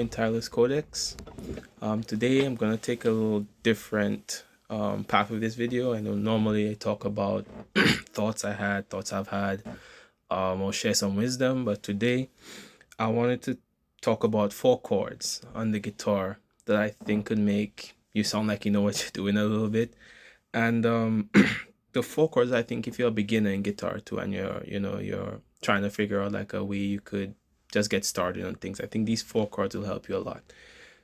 point tireless codex. Today I'm gonna take a little different path with this video. I know normally I talk about thoughts I've had, or share some wisdom, but today I wanted to talk about 4 chords on the guitar that I think could make you sound like you know what you're doing a little bit. And the 4 chords, I think if you're a beginner in guitar too, and you're trying to figure out like a way you could just get started on things, I think these 4 chords will help you a lot.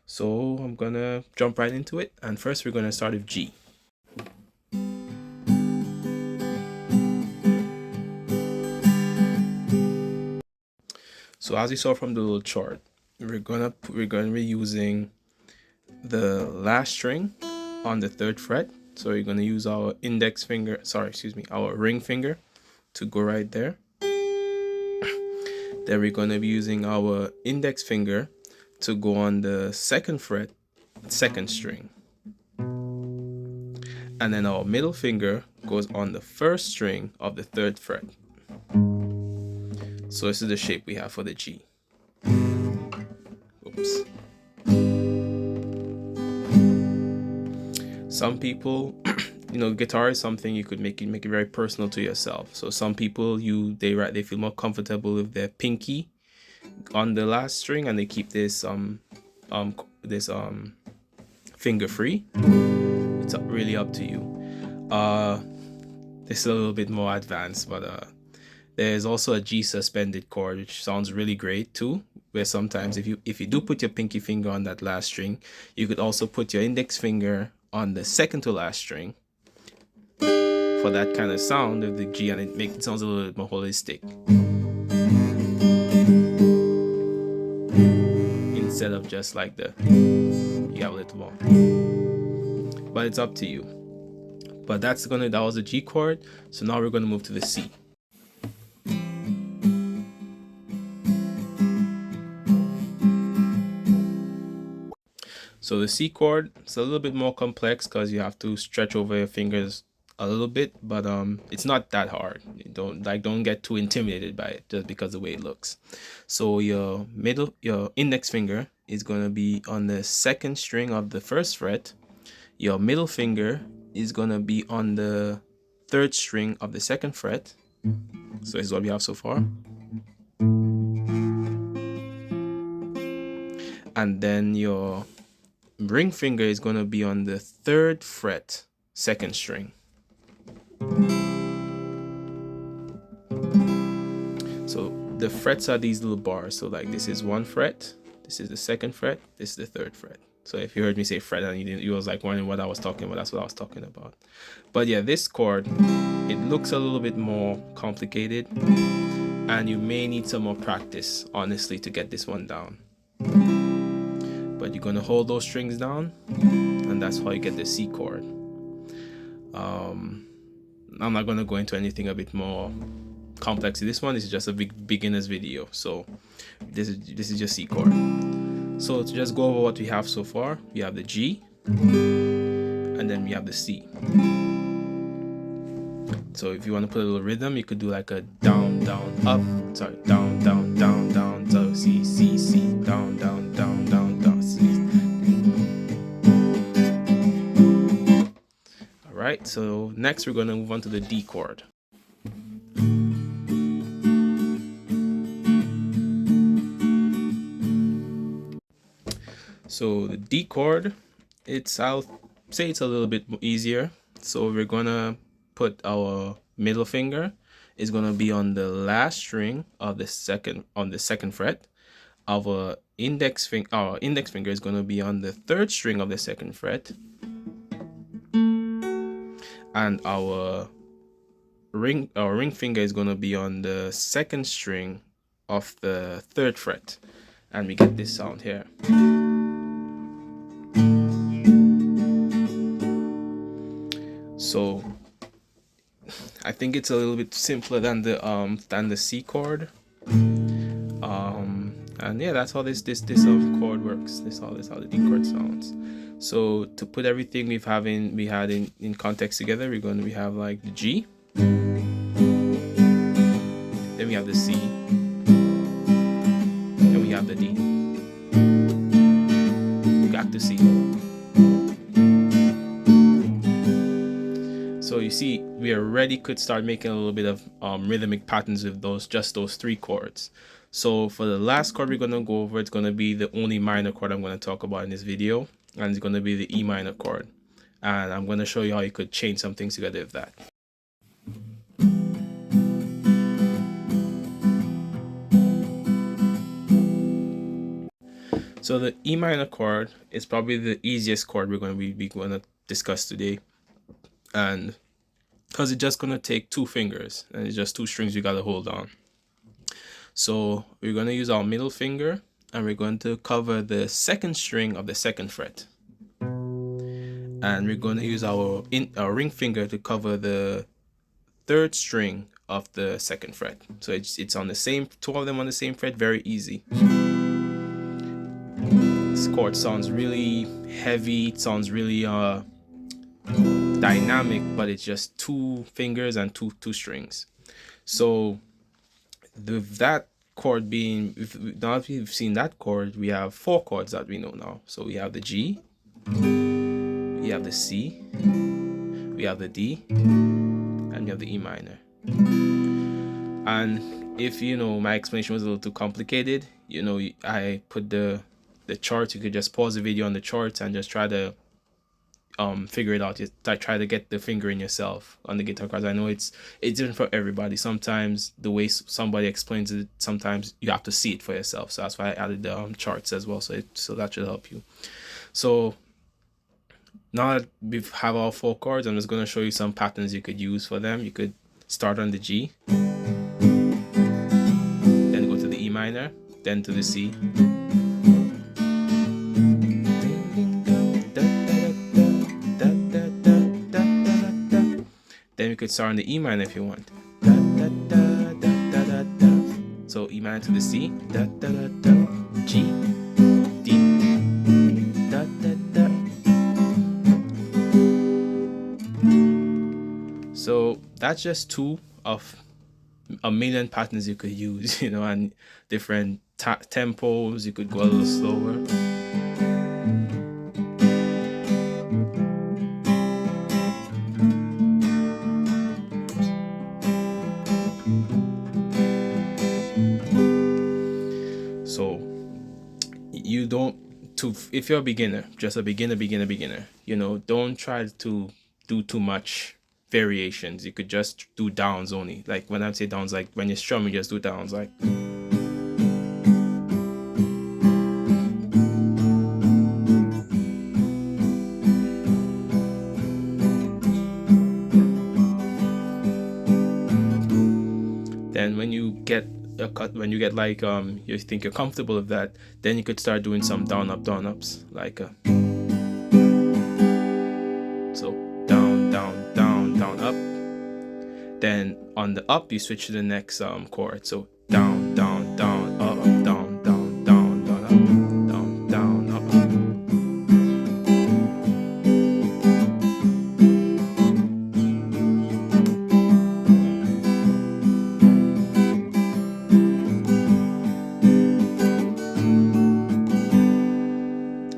So I'm gonna jump right into it, and first we're gonna start with G. So as you saw from the little chart, we're gonna be using the last string on the 3rd fret. So you're gonna use our our ring finger to go right there. Then we're gonna be using our index finger to go on the 2nd fret, 2nd string. And then our middle finger goes on the 1st string of the 3rd fret. So this is the shape we have for the G. Oops. Some people, guitar is something you could make it very personal to yourself. So some people they feel more comfortable with their pinky on the last string, and they keep this finger free. It's really up to you. This is a little bit more advanced, but there's also a G suspended chord, which sounds really great too, where sometimes if you do put your pinky finger on that last string, you could also put your index finger on the 2nd to last string for that kind of sound of the G, and it sounds a little bit more holistic instead of just like you have a little more. But it's up to you. But that was the G chord. So now we're gonna move to the C. So the C chord is a little bit more complex because you have to stretch over your fingers a little bit, but it's not that hard. Don't get too intimidated by it just because of the way it looks. So your index finger is going to be on the 2nd string of the 1st fret. Your middle finger is going to be on the 3rd string of the 2nd fret. So this is what we have so far. And then your ring finger is going to be on the 3rd fret, 2nd string. So the frets are these little bars. So like this is 1 fret, this is the 2nd fret, this is the 3rd fret. So if you heard me say fret and you was like wondering what I was talking about, that's what I was talking about. But yeah, this chord, it looks a little bit more complicated, and you may need some more practice, honestly, to get this one down. But you're gonna hold those strings down, and that's how you get the C chord. I'm not gonna go into anything a bit more complex. This one is just a beginner's video, so this is just C chord. So to just go over what we have so far, we have the G, and then we have the C. So if you want to put a little rhythm, you could do like a down, down, up, down, down, down, down, so C, C, C, down, down, down, down, down, C. Alright, so next we're going to move on to the D chord. So the D chord, I'll say it's a little bit easier. So we're gonna put our middle finger is gonna be on the last string of the 2nd fret. Our index finger is gonna be on the 3rd string of the 2nd fret, and our ring finger is gonna be on the 2nd string of the 3rd fret, and we get this sound here. So I think it's a little bit simpler than the C chord. And yeah, that's how this chord works. This is how the D chord sounds. So to put everything we had in context together, we have like the G, then we have the C, and we have the D. to C. So you see, we already could start making a little bit of rhythmic patterns with just those 3 chords. So for the last chord we're going to go over, it's going to be the only minor chord I'm going to talk about in this video, and it's going to be the E minor chord. And I'm going to show you how you could change some things together with that. So the E minor chord is probably the easiest chord we're going to discuss today, and because it's just going to take 2 fingers and it's just 2 strings you got to hold on. So we're going to use our middle finger and we're going to cover the 2nd string of the 2nd fret, and we're going to use our ring finger to cover the 3rd string of the 2nd fret. So it's on the same, 2 of them on the same fret. Very easy. This chord sounds really heavy, it sounds really dynamic, but it's just 2 fingers and two strings. So with that chord being, now that we've seen that chord, we have 4 chords that we know now. So we have the G, we have the C, we have the D, and we have the E minor. And if my explanation was a little too complicated, I put the charts. You could just pause the video on the charts and just try to figure it out. Try to get the fingering yourself on the guitar, because I know it's different for everybody. Sometimes the way somebody explains it, sometimes you have to see it for yourself. So that's why I added the charts as well. So that should help you. So now that we have all 4 chords, I'm just going to show you some patterns you could use for them. You could start on the G, then go to the E minor, then to the C, then we could start on the E minor if you want. So E minor to the C, G, D, So that's just 2 of a million patterns you could use, and different tempos. You could go a little slower. So you don't, if you're a beginner, just a beginner, don't try to do too much variations. You could just do downs only. Like when I say downs, like when you're strumming, just do downs, like. Then when you get like you think you're comfortable with that, then you could start doing some down ups, like so down up. Then on the up you switch to the next chord, so down up, down up, down up.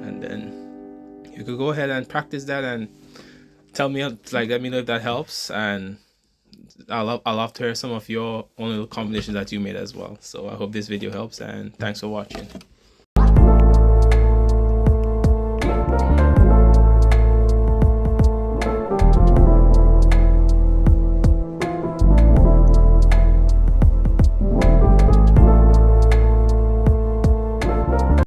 And then you could go ahead and practice that and let me know if that helps, and I'll love to hear some of your own little combinations that you made as well. So I hope this video helps, and thanks for watching.